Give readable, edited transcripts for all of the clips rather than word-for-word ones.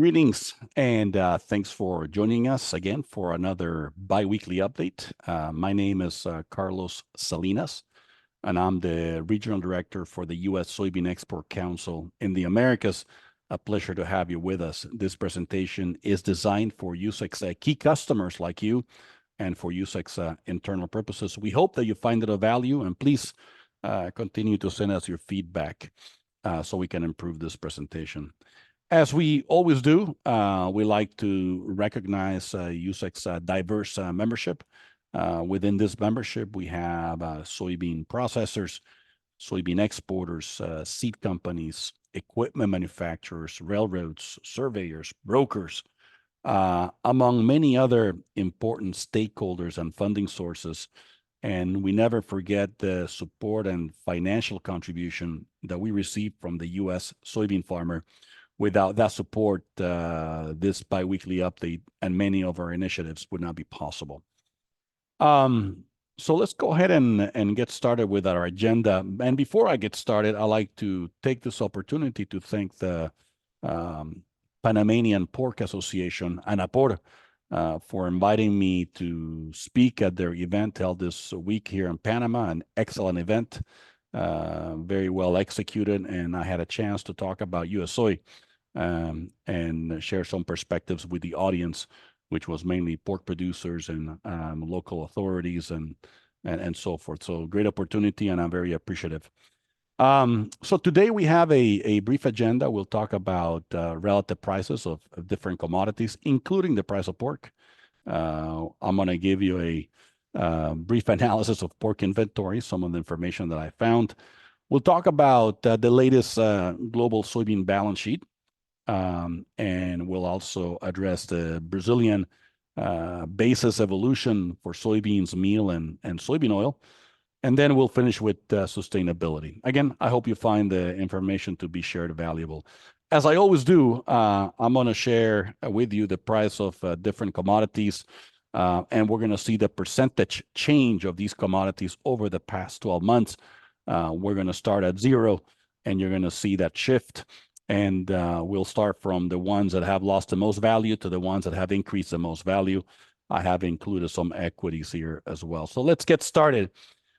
Greetings and thanks for joining us again for another bi-weekly update. My name is Carlos Salinas, and I'm the Regional Director for the U.S. Soybean Export Council in the Americas. A pleasure to have you with us. This presentation is designed for USEC's key customers like you and for USEC's internal purposes. We hope that you find it of value, and please continue to send us your feedback so we can improve this presentation. As we always do, we like to recognize USEC's diverse membership. Within this membership, we have soybean processors, soybean exporters, seed companies, equipment manufacturers, railroads, surveyors, brokers, among many other important stakeholders and funding sources. And we never forget the support and financial contribution that we receive from the U.S. soybean farmer. Without that support, this biweekly update and many of our initiatives would not be possible. So let's go ahead and get started with our agenda. And before I get started, I'd like to take this opportunity to thank the Panamanian Pork Association, ANAPOR, for inviting me to speak at their event held this week here in Panama, an excellent event, very well executed, and I had a chance to talk about U.S. soy and share some perspectives with the audience, which was mainly pork producers and local authorities and so forth. So great opportunity, and I'm very appreciative. So today we have a brief agenda. We'll talk about relative prices of different commodities, including the price of pork. I'm going to give you a brief analysis of pork inventory, some of the information that I found. We'll talk about the latest global soybean balance sheet. And we'll also address the Brazilian basis evolution for soybeans, meal, and soybean oil. And then we'll finish with sustainability. Again, I hope you find the information to be shared valuable. As I always do, I'm going to share with you the price of different commodities, and we're going to see the percentage change of these commodities over the past 12 months. We're going to start at zero, and you're going to see that shift. And we'll start from the ones that have lost the most value to the ones that have increased the most value. I have included some equities here as well. So let's get started.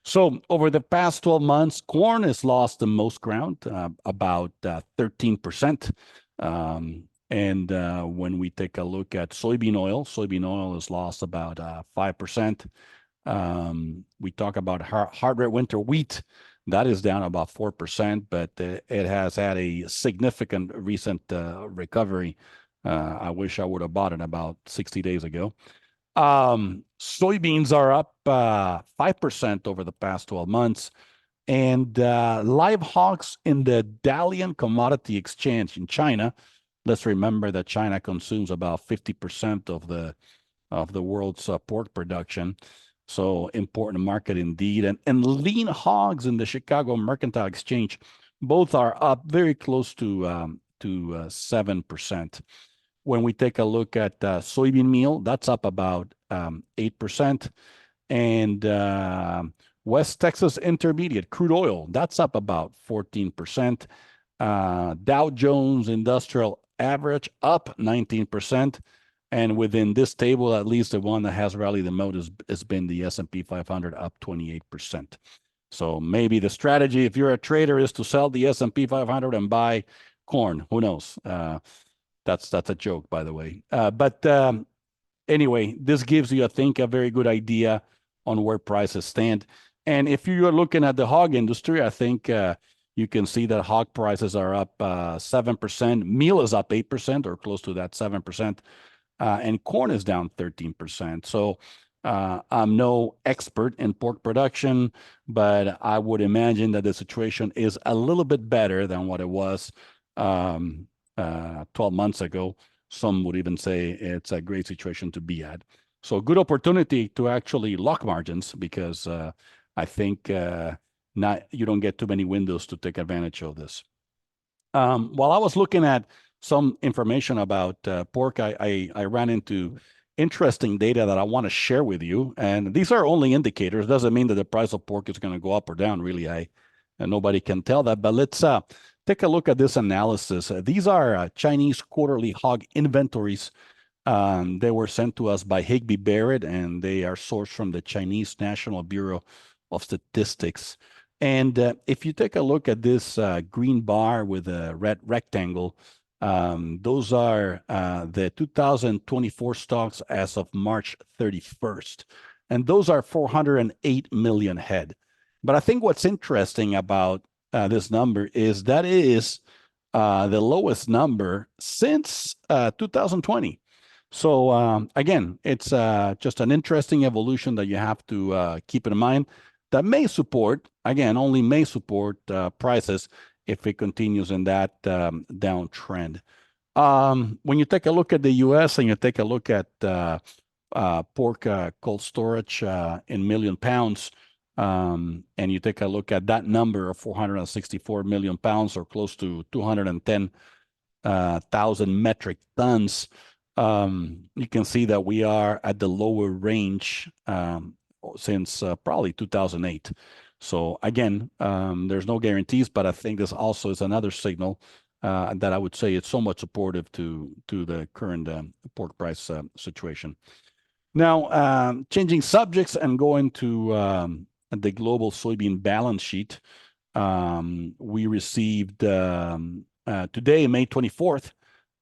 So over the past 12 months, corn has lost the most ground, about 13%. And when we take a look at soybean oil has lost about 5%. We talk about hard red winter wheat. That is down about 4%, but it has had a significant recent recovery. I wish I would have bought it about 60 days ago. Soybeans are up 5% over the past 12 months. And live hogs in the Dalian Commodity Exchange in China, let's remember that China consumes about 50% of the world's pork production. So important market indeed. And lean hogs in the Chicago Mercantile Exchange, both are up very close to 7%. When we take a look at soybean meal, that's up about 8%. And West Texas Intermediate crude oil, that's up about 14%. Dow Jones Industrial Average up 19%. And within this table, at least the one that has rallied the most has been the S&P 500, up 28%. So maybe the strategy, if you're a trader, is to sell the S&P 500 and buy corn. Who knows? That's a joke, by the way. But anyway, this gives you, I think, a very good idea on where prices stand. And if you're looking at the hog industry, I think you can see that hog prices are up 7%. Meal is up 8% or close to that 7%. And corn is down 13%. So I'm no expert in pork production, but I would imagine that the situation is a little bit better than what it was 12 months ago. Some would even say it's a great situation to be at. So good opportunity to actually lock margins, because I think you don't get too many windows to take advantage of this. While I was looking at some information about pork, I ran into interesting data that I want to share with you. And these are only indicators. Doesn't mean that the price of pork is going to go up or down, really. Nobody can tell that. But let's take a look at this analysis. These are Chinese quarterly hog inventories. They were sent to us by Higby Barrett, and they are sourced from the Chinese National Bureau of Statistics. And if you take a look at this green bar with a red rectangle, those are the 2024 stocks as of March 31st. And those are 408 million head. But I think what's interesting about this number is that is the lowest number since 2020. So again, it's just an interesting evolution that you have to keep in mind that may support, again, only may support prices if it continues in that downtrend. When you take a look at the U.S. and you take a look at pork cold storage in million pounds, and you take a look at that number of 464 million pounds, or close to 210,000 metric tons, you can see that we are at the lower range since probably 2008. So again, there's no guarantees, but I think this also is another signal that I would say it's somewhat supportive to the current pork price situation. Now, changing subjects and going to the global soybean balance sheet, we received today, May 24th,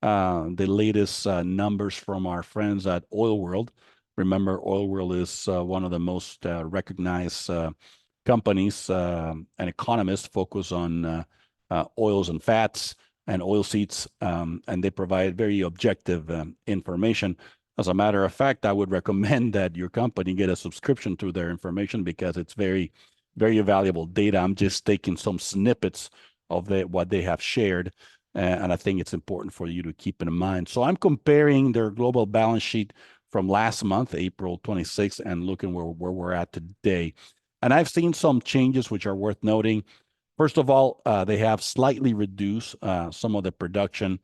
the latest numbers from our friends at Oil World. Remember, Oil World is one of the most recognized companies and economists focus on oils and fats and oilseeds, and they provide very objective information. As a matter of fact, I would recommend that your company get a subscription to their information because it's very, very valuable data. I'm just taking some snippets of what they have shared, and I think it's important for you to keep in mind. So I'm comparing their global balance sheet from last month, April 26th, and looking where we're at today. And I've seen some changes which are worth noting. First of all, they have slightly reduced some of the production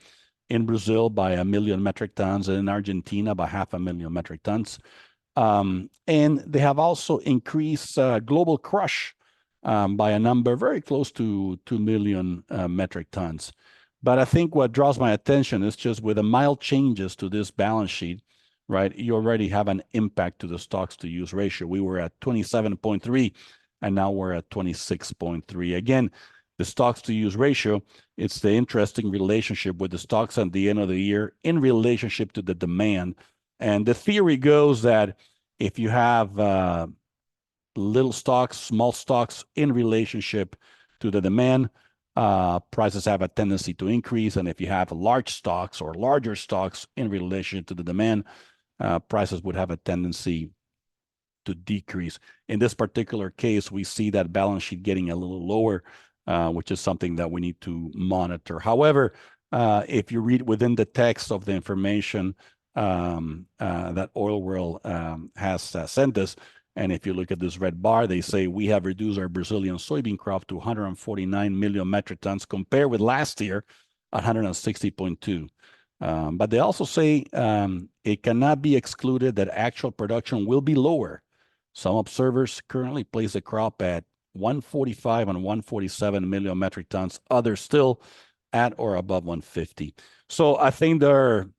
in Brazil by 1 million metric tons, and in Argentina by 500,000 metric tons. And they have also increased global crush by a number very close to 2 million metric tons. But I think what draws my attention is just with the mild changes to this balance sheet, right, you already have an impact to the stocks to use ratio. We were at 27.3, and now we're at 26.3. Again, the stocks to use ratio, it's the interesting relationship with the stocks at the end of the year in relationship to the demand. And the theory goes that if you have little stocks, small stocks in relationship to the demand, prices have a tendency to increase. And if you have large stocks or larger stocks in relation to the demand, prices would have a tendency to decrease. In this particular case, we see that balance sheet getting a little lower, which is something that we need to monitor. However, if you read within the text of the information that Oil World has sent us, and if you look at this red bar, they say we have reduced our Brazilian soybean crop to 149 million metric tons compared with last year at 160.2. But they also say it cannot be excluded that actual production will be lower. Some observers currently place the crop at 145 and 147 million metric tons, others still at or above 150. So I think they're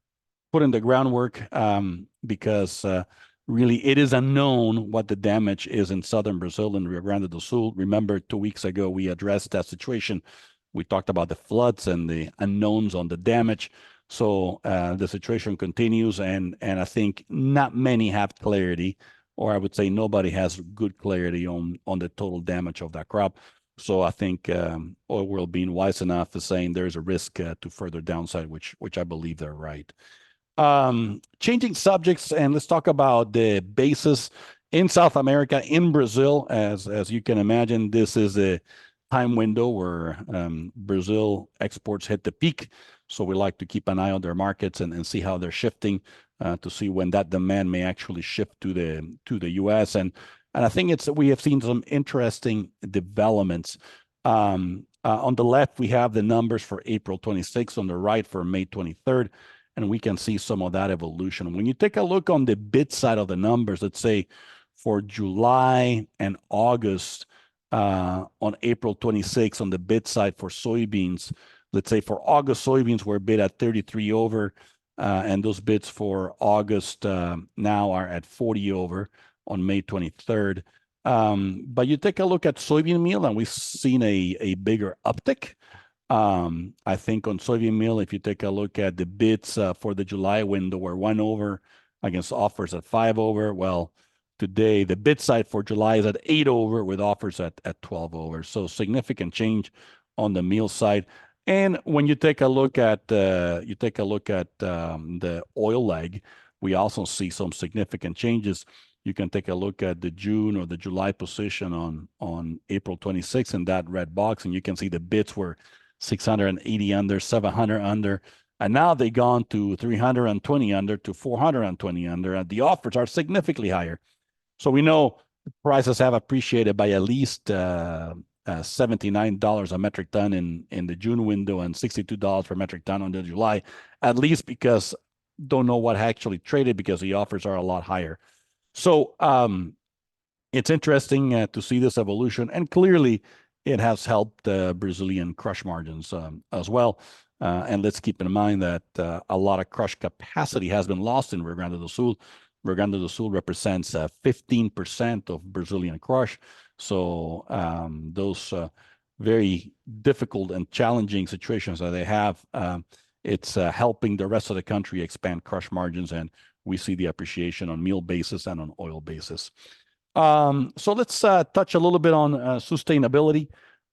putting the groundwork because really it is unknown what the damage is in southern Brazil and Rio Grande do Sul. Remember, 2 weeks ago, we addressed that situation. We talked about the floods and the unknowns on the damage. So the situation continues, and I think not many have clarity, or I would say nobody has good clarity on the total damage of that crop. So I think Oil World being wise enough is saying there's a risk to further downside, which I believe they're right. Changing subjects, and let's talk about the basis in South America, in Brazil. As you can imagine, this is a time window where Brazil exports hit the peak. So we like to keep an eye on their markets and see how they're shifting to see when that demand may actually shift to the U.S. And I think we have seen some interesting developments. On the left, we have the numbers for April 26th, on the right for May 23rd, and we can see some of that evolution. When you take a look on the bid side of the numbers, let's say for July and August, on April 26 on the bid side for soybeans. Let's say for August, soybeans were bid at 33 over, and those bids for August now are at 40 over on May 23rd. But you take a look at soybean meal, and we've seen a bigger uptick. I think on soybean meal, if you take a look at the bids for the July window, were 1 over against offers at 5 over. Well, today the bid side for July is at 8 over with offers at 12 over. So significant change on the meal side. And when you take a look at the oil leg, we also see some significant changes. You can take a look at the June or the July position on April 26th in that red box, and you can see the bids were 680 under, 700 under, and now they've gone to 320 under to 420 under, and the offers are significantly higher. So we know prices have appreciated by at least $79 a metric ton in the June window and $62 per metric ton on the July, at least because don't know what actually traded because the offers are a lot higher. So it's interesting to see this evolution, and clearly it has helped Brazilian crush margins as well. And let's keep in mind that a lot of crush capacity has been lost in Rio Grande do Sul. Rio Grande do Sul represents 15% of Brazilian crush. So those very difficult and challenging situations that they have, it's helping the rest of the country expand crush margins, and we see the appreciation on meal basis and on oil basis. So let's touch a little bit on sustainability.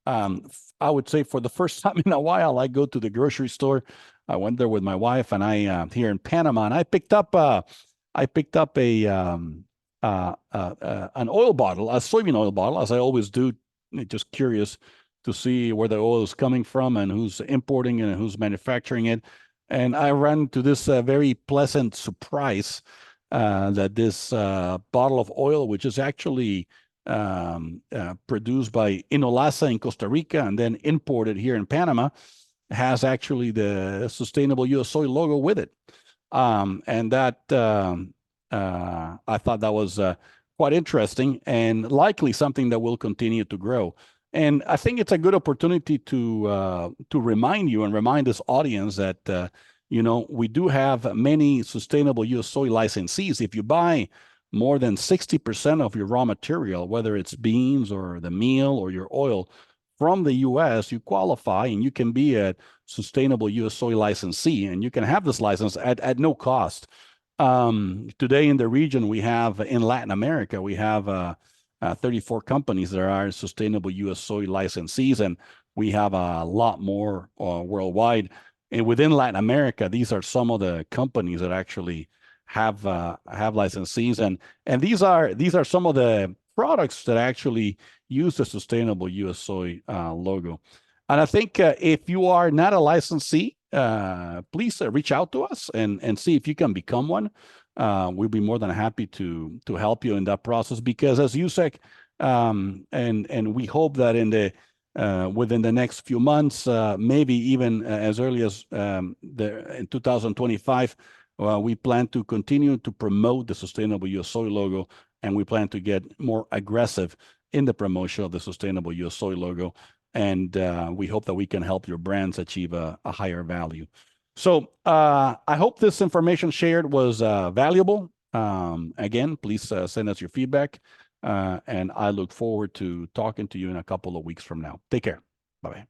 I would say for the first time in a while, I go to the grocery store. I went there with my wife, and I here in Panama, and I picked up an oil bottle, a soybean oil bottle, as I always do, just curious to see where the oil is coming from and who's importing it and who's manufacturing it. And I ran into this very pleasant surprise that this bottle of oil, which is actually produced by Inolasa in Costa Rica and then imported here in Panama, has actually the Sustainable U.S. Soy logo with it. And that I thought that was quite interesting and likely something that will continue to grow. And I think it's a good opportunity to remind you and remind this audience that we do have many Sustainable U.S. Soy licensees. If you buy more than 60% of your raw material, whether it's beans or the meal or your oil from the U.S., you qualify and you can be a Sustainable U.S. Soy licensee, and you can have this license at no cost. Today in the region, we have in Latin America, we have 34 companies that are Sustainable U.S. Soy licensees, and we have a lot more worldwide. And within Latin America, these are some of the companies that actually have licensees, and these are some of the products that actually use the Sustainable U.S. Soy logo. And I think if you are not a licensee, please reach out to us and see if you can become one. We'll be more than happy to help you in that process, because as USEC, and we hope that within the next few months, maybe even as early as in 2025, we plan to continue to promote the Sustainable U.S. Soy logo, and we plan to get more aggressive in the promotion of the Sustainable U.S. Soy logo. And we hope that we can help your brands achieve a higher value. So I hope this information shared was valuable. Again, please send us your feedback. And I look forward to talking to you in a couple of weeks from now. Take care. Bye-bye.